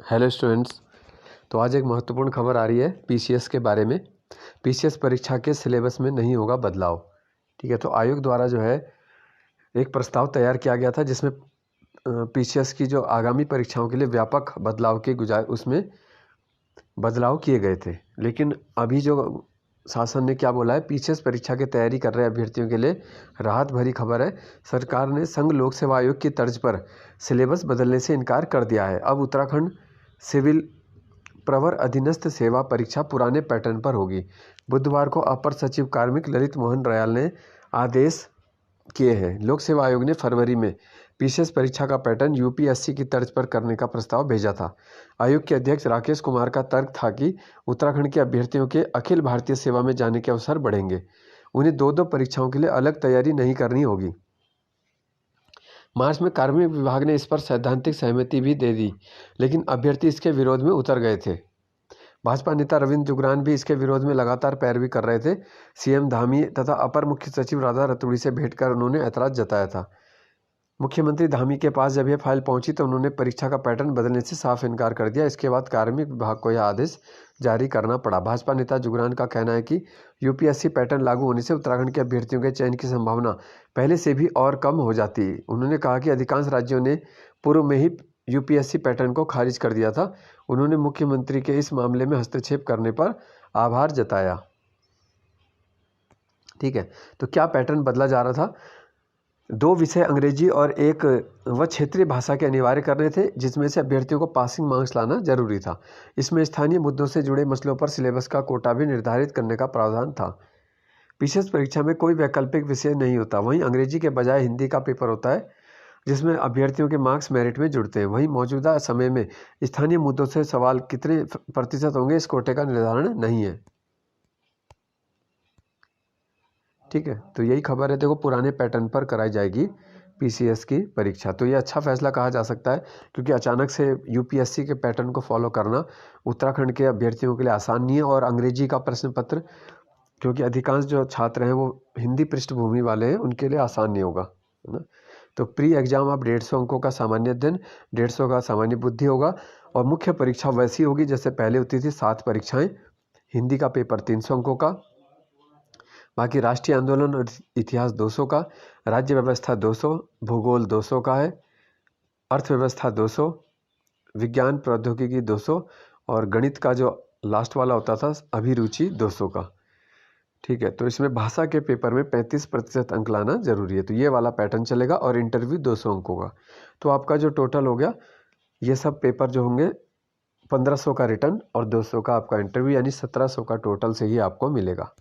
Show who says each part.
Speaker 1: Hello students. तो आज एक महत्वपूर्ण खबर आ रही है पीसीएस के बारे में। पीसीएस परीक्षा के सिलेबस में नहीं होगा बदलाव। ठीक है, तो आयोग द्वारा जो है एक प्रस्ताव तैयार किया गया था जिसमें पीसीएस की जो आगामी परीक्षाओं के लिए व्यापक बदलाव की उसमें बदलाव किए गए थे। लेकिन अभी जो शासन ने क्या बोला है, पीसीएस परीक्षा की तैयारी कर रहे अभ्यर्थियों के लिए राहत भरी खबर है। सरकार ने संघ लोक सेवा आयोग की तर्ज पर सिलेबस बदलने से इनकार कर दिया है। अब उत्तराखंड सिविल प्रवर अधीनस्थ सेवा परीक्षा पुराने पैटर्न पर होगी। बुधवार को अपर सचिव कार्मिक ललित मोहन रयाल ने आदेश किए हैं। लोक सेवा आयोग ने फरवरी में पीसीएस परीक्षा का पैटर्न यूपीएससी की तर्ज पर करने का प्रस्ताव भेजा था। आयोग के अध्यक्ष राकेश कुमार का तर्क था कि उत्तराखंड के अभ्यर्थियों के अखिल भारतीय सेवा में जाने के अवसर बढ़ेंगे। उन्हें दो परीक्षाओं के लिए अलग तैयारी नहीं करनी होगी। मार्च में कार्मिक विभाग ने इस पर सैद्धांतिक सहमति भी दे दी, लेकिन अभ्यर्थी इसके विरोध में उतर गए थे। भाजपा नेता रविंद्र जुगरान भी इसके विरोध में लगातार पैरवी कर रहे थे। सीएम धामी तथा अपर मुख्य सचिव राधा रतूड़ी से भेंट कर उन्होंने ऐतराज जताया था। मुख्यमंत्री धामी के पास जब यह फाइल पहुंची तो उन्होंने परीक्षा का पैटर्न बदलने से साफ इनकार कर दिया। इसके बाद कार्मिक विभाग को यह आदेश जारी करना पड़ा। भाजपा नेता जुगरान का कहना है कि यूपीएससी पैटर्न लागू होने से उत्तराखंड के अभ्यर्थियों के चयन की संभावना पहले से भी और कम हो जाती। उन्होंने कहा कि अधिकांश राज्यों ने पूर्व में ही यूपीएससी पैटर्न को खारिज कर दिया था। उन्होंने मुख्यमंत्री के इस मामले में हस्तक्षेप करने पर आभार जताया। ठीक है, तो क्या पैटर्न बदला जा रहा था? 2 विषय अंग्रेजी और एक व क्षेत्रीय भाषा के अनिवार्य करने थे, जिसमें से अभ्यर्थियों को पासिंग मार्क्स लाना जरूरी था। इसमें स्थानीय मुद्दों से जुड़े मसलों पर सिलेबस का कोटा भी निर्धारित करने का प्रावधान था। पीसीएस परीक्षा में कोई वैकल्पिक विषय नहीं होता। वहीं अंग्रेजी के बजाय हिंदी का पेपर होता है, जिसमें अभ्यर्थियों के मार्क्स मेरिट में जुड़ते हैं। वहीं मौजूदा समय में स्थानीय मुद्दों से सवाल कितने प्रतिशत होंगे, इस कोटे का निर्धारण नहीं है। ठीक है, तो यही खबर है। देखो, पुराने पैटर्न पर कराई जाएगी पीसीएस की परीक्षा। तो ये अच्छा फैसला कहा जा सकता है, क्योंकि अचानक से यूपीएससी के पैटर्न को फॉलो करना उत्तराखंड के अभ्यर्थियों के लिए आसान नहीं है। और अंग्रेजी का प्रश्न पत्र, क्योंकि अधिकांश जो छात्र हैं वो हिंदी पृष्ठभूमि वाले हैं, उनके लिए आसान नहीं होगा, है ना। तो प्री एग्जाम आप 150 अंकों का सामान्य अध्ययन, 150 का सामान्य बुद्धि होगा। और मुख्य परीक्षा वैसी होगी जैसे पहले होती थी, 7 परीक्षाएं। हिंदी का पेपर 300 अंकों का, बाकी राष्ट्रीय आंदोलन और इतिहास 200 का, राज्य व्यवस्था 200, भूगोल 200 का है, अर्थव्यवस्था 200, विज्ञान प्रौद्योगिकी 200 और गणित का जो लास्ट वाला होता था अभिरुचि 200 का। ठीक है, तो इसमें भाषा के पेपर में 35% अंक लाना जरूरी है। तो ये वाला पैटर्न चलेगा और इंटरव्यू 200 अंकों का। तो आपका जो टोटल हो गया, ये सब पेपर जो होंगे 1500 का रिटर्न और 200 का आपका इंटरव्यू, यानी 1700 का टोटल से ही आपको मिलेगा।